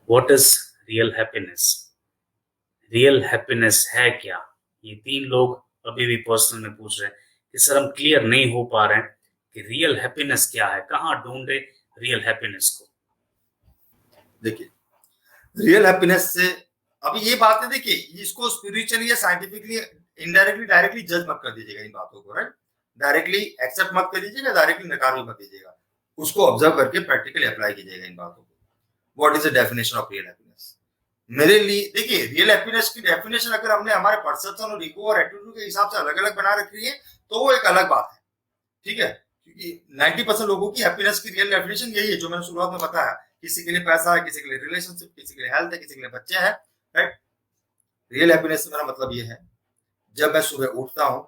What is real happiness? Real happiness है क्या? ये तीन लोग अभी भी पर्सनल में पूछ रहे हैं कि सर हम क्लियर नहीं हो पा रहे हैं कि रियल हैप्पीनेस क्या है, कहाँ ढूंढे रियल हैप्पीनेस को। देखिए, रियल हैप्पीनेस से अभी ये बात है, देखिए इसको स्पिरिचुअली या साइंटिफिकली इनडायरेक्टली डायरेक्टली जज मत कर दीजिएगा इन बातों को, राइट। डायरेक्टली एक्सेप्ट मत कर दीजिएगा, डायरेक्टली नकार भी मत दीजिएगा। उसको ऑब्जर्व करके प्रैक्टिकली अप्लाई कीजिएगा इन बातों को। What is the definition of real happiness? मेरे लिए देखिए, रियल हैप्पीनेस की डेफिनेशन अगर हमने हमारे परसेप्शन और ईगो और एटीट्यूड के हिसाब से अलग अलग बना रखी है तो वो एक अलग बात है, ठीक है। क्योंकि 90% लोगों की हैप्पीनेस की रियल डेफिनेशन यही है जो मैंने शुरुआत में बताया। किसी के लिए पैसा है, किसी के लिए रिलेशनशिप, किसी के लिए हेल्थ है, किसी के लिए बच्चे हैं, राइट। रियल हैप्पीनेस से मेरा मतलब ये है, जब मैं सुबह उठता हूं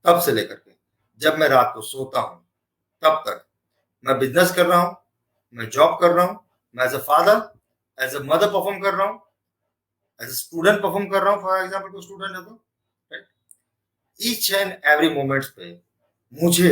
तब से लेकर के जब मैं रात को सोता हूं तब तक मैं बिजनेस कर रहा हूं, मैं जॉब कर रहा हूं, मैं as a father as a mother perform कर रहा हूं, एज अ स्टूडेंट परफॉर्म कर रहा हूं। फॉर एग्जाम्पल कोई स्टूडेंट है तो right, each and every moments पे मुझे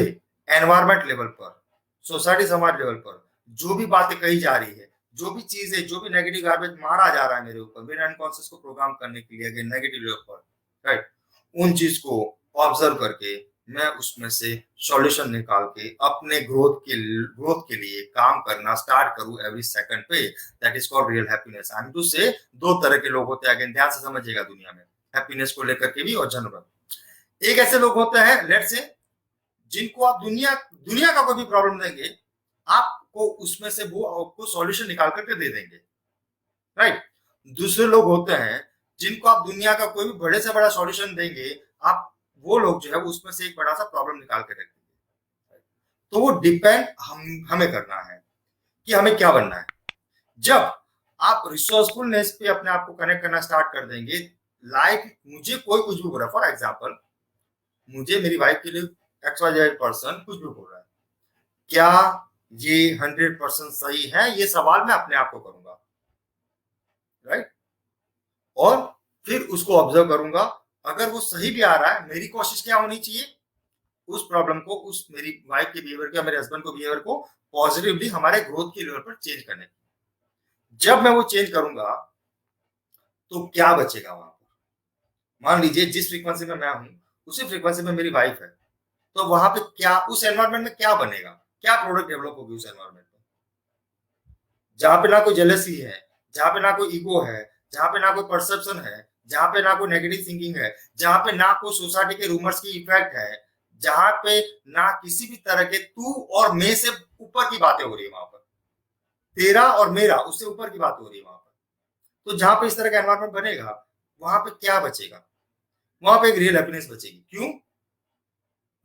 एनवायरमेंट लेवल पर, सोसाइटी समाज लेवल पर जो भी बातें कही जा रही है, जो भी चीज है, जो भी नेगेटिव गार्बेज मारा जा रहा है मेरे ऊपर मेरे अनकॉन्शियस को प्रोग्राम करने के लिए नेगेटिव लेवल पर, राइट, उन चीज को ऑब्जर्व करके मैं उसमें से सॉल्यूशन निकाल के अपने ग्रोथ के लिए काम करना स्टार्ट करूं एवरी सेकंड पे। That is called real happiness. I am to say दो तरह के लोग होते हैं, अगेन ध्यान से समझिएगा, दुनिया में हैप्पीनेस को लेकर के भी और जनरल। एक ऐसे लोग होते हैं लेट से जिनको आप दुनिया दुनिया का कोई भी प्रॉब्लम देंगे, आपको उसमें से वो आपको सॉल्यूशन निकाल करके दे देंगे, राइट। दूसरे लोग होते हैं जिनको आप दुनिया का कोई भी बड़े से बड़ा सॉल्यूशन देंगे, आप वो लोग जो है उसमें से एक बड़ा सा प्रॉब्लम निकाल के रख देंगे। तो वो डिपेंड हमें करना है कि हमें क्या बनना है। जब आप रिसोर्सफुलनेस पे अपने आप को कनेक्ट करना स्टार्ट कर देंगे, लाइक मुझे कोई कुछ भी बोल रहा है, फॉर एग्जाम्पल मुझे मेरी वाइफ के लिए XYZ पर्सन कुछ भी बोल रहा है, क्या ये 100% सही है, ये सवाल मैं अपने आप को करूंगा, राइट। और फिर उसको ऑब्जर्व करूंगा। अगर वो सही भी आ रहा है, मेरी कोशिश क्या होनी चाहिए, उस प्रॉब्लम को, उस मेरी वाइफ के बिहेवियर को, मेरे हस्बैंड को बिहेवियर को पॉजिटिवली हमारे ग्रोथ के लेवल पर चेंज करने की। जब मैं वो चेंज करूंगा तो क्या बचेगा वहां पर? मान लीजिए जिस फ्रीक्वेंसी में मैं हूं उसी फ्रीक्वेंसी में मेरी वाइफ है, तो वहां पे क्या, उस एनवायरमेंट में क्या बनेगा, क्या प्रोडक्ट डेवलप होगी उस एनवायरमेंट में? जहां पे ना कोई जेलसी है, जहां पे ना कोई ईगो है, जहां पे ना कोई परसेप्शन है, जहां पे ना कोई नेगेटिव थिंकिंग है, जहां पे ना कोई सोसाइटी के रूमर्स की इफेक्ट है, जहां पे ना किसी भी तरह के तू और मैं से ऊपर की बातें हो रही है, वहां पर तेरा और मेरा उससे ऊपर की बात हो रही है वहां पर। तो जहां पे इस तरह का एनवायरमेंट बनेगा, वहां पे क्या बचेगा? वहां पे एक रियल हैप्पीनेस बचेगी। क्यों?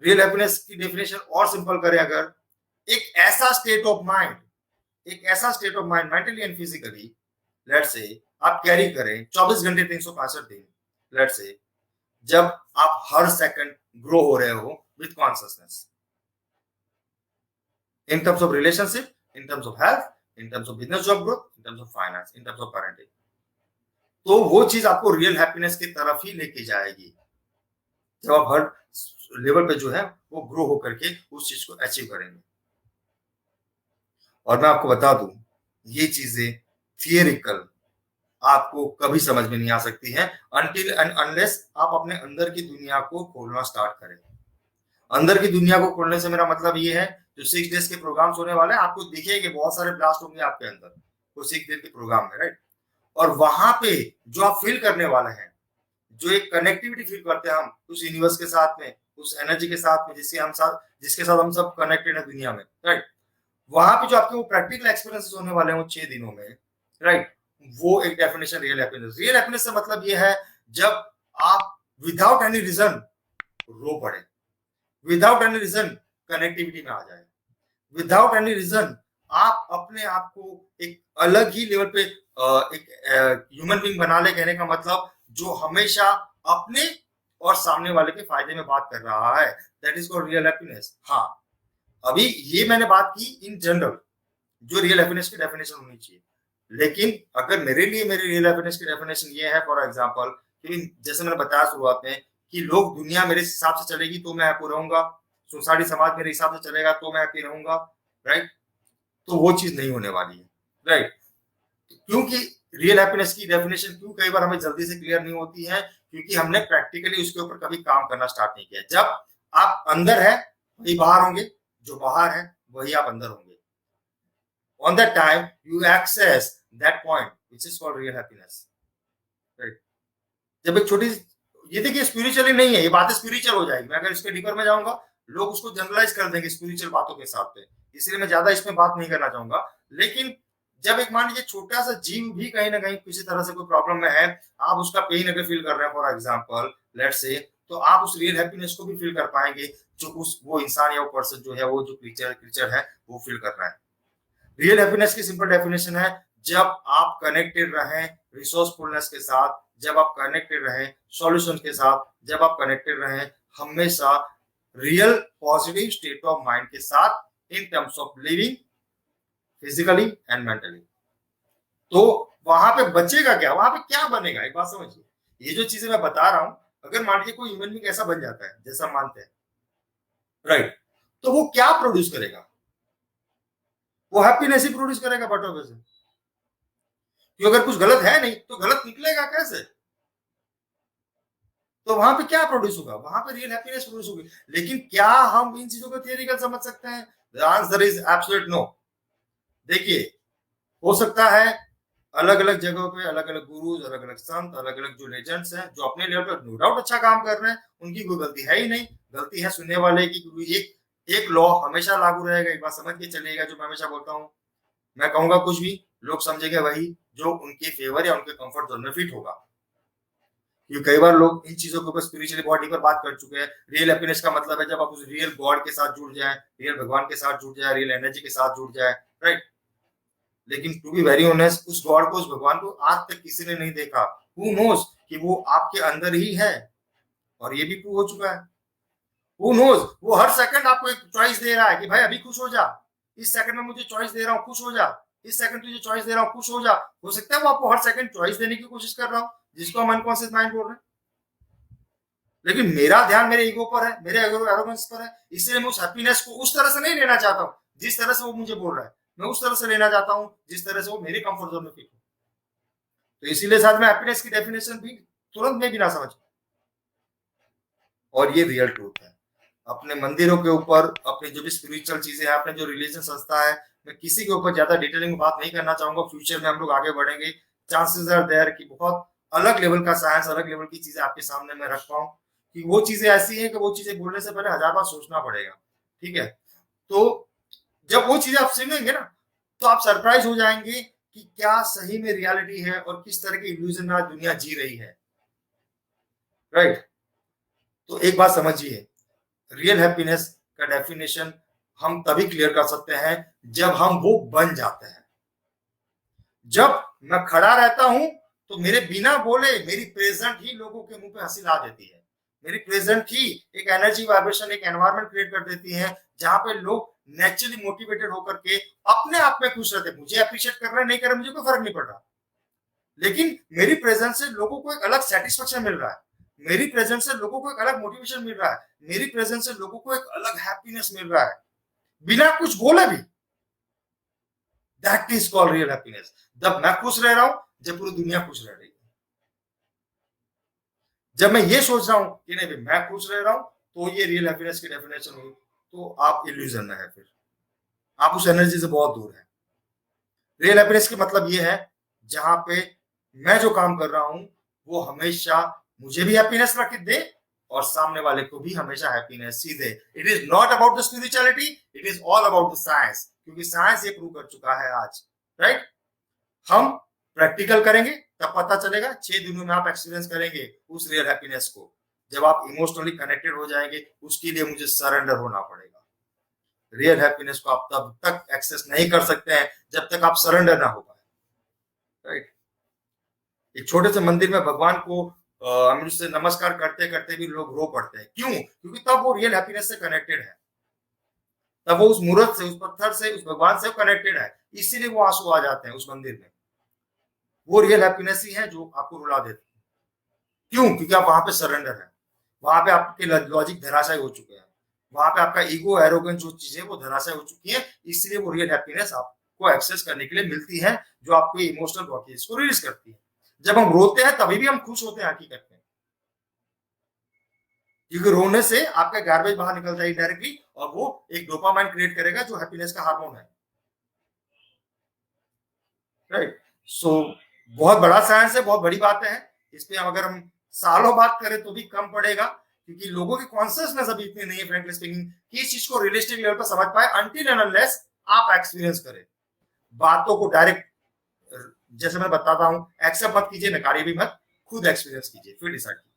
रियल हैप्पीनेस की डेफिनेशन और सिंपल करें अगर, एक ऐसा स्टेट ऑफ माइंड, एक ऐसा state of mind mentally and physically, let's say आप कैरी करें 24 घंटे 365 दिन, लेट्स से जब आप हर सेकंड ग्रो हो रहे हो with consciousness, in terms of relationship, in terms of health, in terms of business job growth, in terms of finance, in terms of parenting. तो वो चीज आपको रियल हैप्पीनेस की तरफ ही लेके जाएगी, जब आप हर लेवल पे जो है वो ग्रो होकर के उस चीज को अचीव करेंगे। और मैं आपको बता दूं, ये चीजें थियरिकल आपको कभी समझ में नहीं आ सकती है अनटिल एंड अनलेस आप अपने अंदर की दुनिया को खोलना स्टार्ट करें। अंदर की दुनिया को खोलने से मेरा मतलब ये है, जो 6 डेज के प्रोग्राम्स होने वाले हैं, आपको दिखेंगे बहुत सारे ब्लास्ट होंगे आपके अंदर वो 6 दिन के प्रोग्राम में, राइट। और वहां पे जो आप फील करने वाले हैं, जो एक कनेक्टिविटी फील करते हैं हम उस यूनिवर्स के साथ में, उस एनर्जी के साथ में जिसके साथ हम सब कनेक्टेड है दुनिया में, राइट। वहां पे जो आपके वो प्रैक्टिकल एक्सपीरियंसेस होने वाले हैं वो 6 दिनों में, राइट, वो एक definition real happiness. Real happiness से मतलब ये है, जब आप विदाउट एनी रीजन रो पड़े, विदाउट एनी रीजन कनेक्टिविटी में आ जाए, विदाउट एनी रीजन आप अपने आप को एक अलग ही लेवल पे एक ह्यूमन बीइंग बना ले। कहने का मतलब जो हमेशा अपने और सामने वाले के फायदे में बात कर रहा है, that is called real happiness. हाँ, अभी ये मैंने बात की इन जनरल, जो रियल हैप्पीनेस की डेफिनेशन होनी चाहिए। लेकिन अगर मेरे लिए मेरी रियल हैप्पीनेस की डेफिनेशन ये है, फॉर एग्जांपल, कि जैसे मैंने बताया शुरुआत में कि लोग दुनिया मेरे हिसाब से चलेगी तो मैं हैप्पी रहूंगा, सोसाइटी समाज मेरे हिसाब से चलेगा तो मैं हैप्पी रहूंगा, राइट। तो वो चीज नहीं होने वाली है, राइट। क्योंकि रियल हैप्पीनेस की डेफिनेशन क्यों कई बार हमें जल्दी से क्लियर नहीं होती है, क्योंकि हमने प्रैक्टिकली उसके ऊपर कभी काम करना स्टार्ट नहीं किया। जब आप अंदर है वही बाहर होंगे, जो बाहर है वही आप अंदर होंगे। On that time you access that point which is called real happiness, right? जब एक छोटी ये देखिए स्पिरिचुअली नहीं है, ये बातें स्पिरिचुअल हो जाएगी। मैं अगर इसके डीपर में जाऊंगा लोग उसको जनरलाइज कर देंगे स्पिरिचुअल बातों के साथ पे, इसलिए मैं ज्यादा इसमें बात नहीं करना चाहूंगा। लेकिन जब एक मान लीजिए छोटा सा जीव भी कहीं ना कहीं किसी तरह से कोई प्रॉब्लम में है, आप उसका पेन अगर फील कर रहे हैं फॉर एग्जाम्पल लेट्स से, तो आप उस रियल हैप्पीनेस को भी फील कर पाएंगे जो उस वो इंसान या वो पर्सन जो है, वो जो क्रीचर है वो फील कर रहा है। रियल हैप्पीनेस की सिंपल डेफिनेशन है जब आप कनेक्टेड रहें रिसोर्सफुलनेस के साथ, जब आप कनेक्टेड रहें सॉल्यूशन के साथ, जब आप कनेक्टेड रहें हमेशा real positive state of mind के साथ in terms of living physically and mentally. तो वहां पे बचेगा क्या, वहां पे क्या बनेगा, एक बात समझिए। ये जो चीजें मैं बता रहा हूं, अगर मान लीजिए कोई ह्यूमन बीइंग ऐसा बन जाता है जैसा मानते हैं, राइट, तो वो क्या प्रोड्यूस करेगा, वो हैप्पीनेस ही प्रोड्यूस करेगा बटों से। क्योंकि अगर कुछ गलत है नहीं तो गलत निकलेगा कैसे, तो वहां पे क्या प्रोड्यूस होगा, वहां पे रियल हैप्पीनेस प्रोड्यूस होगी। लेकिन क्या हम इन चीजों को थियरिकल समझ सकते हैं? The answer is absolute no. देखिए, हो सकता है अलग अलग जगहों पे अलग अलग गुरुज, अलग अलग संत, अलग अलग जो लेजेंड्स हैं जो अपने लेवल पर नो डाउट अच्छा काम कर रहे हैं, उनकी कोई गलती है ही नहीं, गलती है सुनने वाले की। क्योंकि एक लॉ हमेशा लागू रहेगा, एक बात समझ के चलिएगा जो मैं हमेशा बोलता हूँ, मैं कहूंगा कुछ भी, लोग समझेंगे वही जो उनके फेवर या उनके कंफर्ट जोन में फिट होगा। ये कई बार लोग इन चीजों के ऊपर स्पिरिचुअली बहुत डीपर बात कर चुके हैं। रियल हैप्पीनेस का मतलब है जब आप उस रियल गॉड के साथ जुड़ जाए, रियल भगवान के साथ जुड़ जाए, रियल एनर्जी के साथ जुड़ जाए, राइट। लेकिन टू बी वेरी ऑनेस्ट, उस गॉड को, उस भगवान को आज तक किसी ने नहीं देखा। हु नोज कि वो आपके अंदर ही है, और ये भी प्रूव हो चुका है। हु नोज, वो हर सेकंड आपको एक चॉइस दे रहा है कि भाई अभी खुश हो जा, इस सेकंड में मुझे चॉइस दे रहा हूँ, खुश हो जा, इस सेकंड तुझे चॉइस दे रहा हूँ, खुश हो जा। हो सकता है वो आपको हर सेकंड चॉइस देने की कोशिश कर रहा हूँ, जिसको हम अनकॉन्शियस माइंड बोल रहे हैं। लेकिन मेरा ध्यान मेरे ईगो पर है, मेरे एरोगेंस पर है, इसलिए मैं उस हैप्पीनेस को उस तरह से नहीं लेना चाहता हूँ जिस तरह से वो मुझे बोल रहा है। मैं उस तरह से लेना चाहता हूँ जिस तरह से वो मेरे कंफर्ट जोन में फिट हो। तो इसीलिए साथ में हैप्पीनेस की डेफिनेशन भी तुरंत में भी ना समझ, और ये रियल ट्रूथ है। अपने मंदिरों के ऊपर, अपनी जो भी स्पिरिचुअल चीजें हैं, अपने जो रिलीजन संस्था है, मैं किसी के ऊपर ज्यादा डिटेलिंग में बात नहीं करना चाहूंगा। फ्यूचर में हम लोग आगे बढ़ेंगे, चांसेस आर देयर कि बहुत अलग लेवल का साइंस, अलग लेवल की चीजें आपके सामने मैं रख पाऊं, कि वो चीजें ऐसी हैं कि वो चीजें बोलने से पहले 1000 बार सोचना पड़ेगा। ठीक है, तो जब वो चीजें आप सुनेंगे ना, तो आप सरप्राइज हो जाएंगे कि क्या सही में रियलिटी है और किस तरह की इल्यूजन में आज दुनिया जी रही है, राइट। तो एक बात समझिए, रियल हैप्पीनेस का डेफिनेशन हम तभी क्लियर कर सकते हैं जब हम वो बन जाते हैं। जब मैं खड़ा रहता हूं तो मेरे बिना बोले मेरी प्रेजेंट ही लोगों के मुंह पे हंसी ला देती है। मेरी प्रेजेंट ही एक एनर्जी वाइब्रेशन, एक एनवायरनमेंट क्रिएट कर देती है जहां पे लोग नेचुरली मोटिवेटेड होकर के अपने आप में खुश रहते हैं। मुझे अप्रिशिएट कर रहे हैं नहीं कर रहे, मुझे कोई फर्क नहीं पड़ रहा, लेकिन मेरी प्रेजेंस से लोगों को एक अलग सेटिस्फेक्शन मिल रहा है, मेरी प्रेजेंस से लोगों को एक अलग मोटिवेशन मिल रहा है, मेरी प्रेजेंस से लोगों को एक अलग हैप्पीनेस मिल रहा है बिना कुछ बोले भी। That is called real happiness. जब मैं खुश रह रहा हूं, जब पूरी दुनिया खुश रह रही है। जब मैं ये सोच रहा हूं कि नहीं मैं खुश रह रहा हूं, तो ये रियल हैप्पीनेस की डेफिनेशन हुई। तो आप इल्यूजन में है, फिर आप उस एनर्जी से बहुत दूर है। रियल हैप्पीनेस की मतलब ये है जहां पे मैं जो काम कर रहा हूं वो हमेशा मुझे भी हैप्पीनेस रख दे और सामने वाले को भी हमेशा happiness he they. It is not about the spirituality, it is all about the science, क्योंकि साइंस ये प्रूव कर चुका है आज, राइट। हम प्रैक्टिकल करेंगे तब पता चलेगा, 6 दिनों में आप एक्सपीरियंस करेंगे उस रियल हैप्पीनेस को। जब आप इमोशनली कनेक्टेड हो जाएंगे, उसके लिए मुझे सरेंडर होना पड़ेगा। रियल हैप्पीनेस को आप तब तक एक्सेस नहीं कर सकते हैं जब तक आप सरेंडर ना हो पाए, राइट। एक छोटे से मंदिर में भगवान को हम उससे नमस्कार करते करते भी लोग रो पड़ते हैं, क्यों? क्योंकि तब वो रियल हैप्पीनेस से कनेक्टेड है, तब वो उस मूर्त से, उस पत्थर से, उस भगवान से कनेक्टेड है, इसीलिए वो आंसू आ जाते हैं उस मंदिर में। वो रियल हैप्पीनेस ही है जो आपको रुला देती है। क्यों? क्योंकि आप वहां पे सरेंडर है, वहां पे आपके लॉजिक धराशायी हो चुके हैं, वहां पे आपका ईगो, एरोगेंस जो चीजें वो धराशायी हो चुकी है, इसलिए वो रियल हैप्पीनेस आप को एक्सेस करने के लिए मिलती है, जो आपको इमोशनल ब्लॉकेज को रिलीज करती है। जब हम रोते हैं तभी भी हम खुश होते हैं हकीकत में, क्योंकि रोने से आपका गार्बेज बाहर निकलता है इनडायरेक्टली, और वो एक डोपामाइन क्रिएट करेगा जो हैप्पीनेस का हार्मोन है, राइट। सो बहुत बड़ा साइंस है, बहुत बड़ी बातें हैं, इस पे अगर हम सालों बात करें तो भी कम पड़ेगा, क्योंकि लोगों की कॉन्शियसनेस अभी इतनी नहीं है फ्रैंकली स्पीकिंग कि इस चीज को रियलिस्टिक लेवल पर समझ पाए, अनटिल एंड अनलेस आप एक्सपीरियंस करें बातों को डायरेक्ट। जैसे मैं बताता हूं, एक्सेप्ट मत कीजिए, नकारिए भी मत, खुद एक्सपीरियंस कीजिए, फिर डिसाइड कीजिए।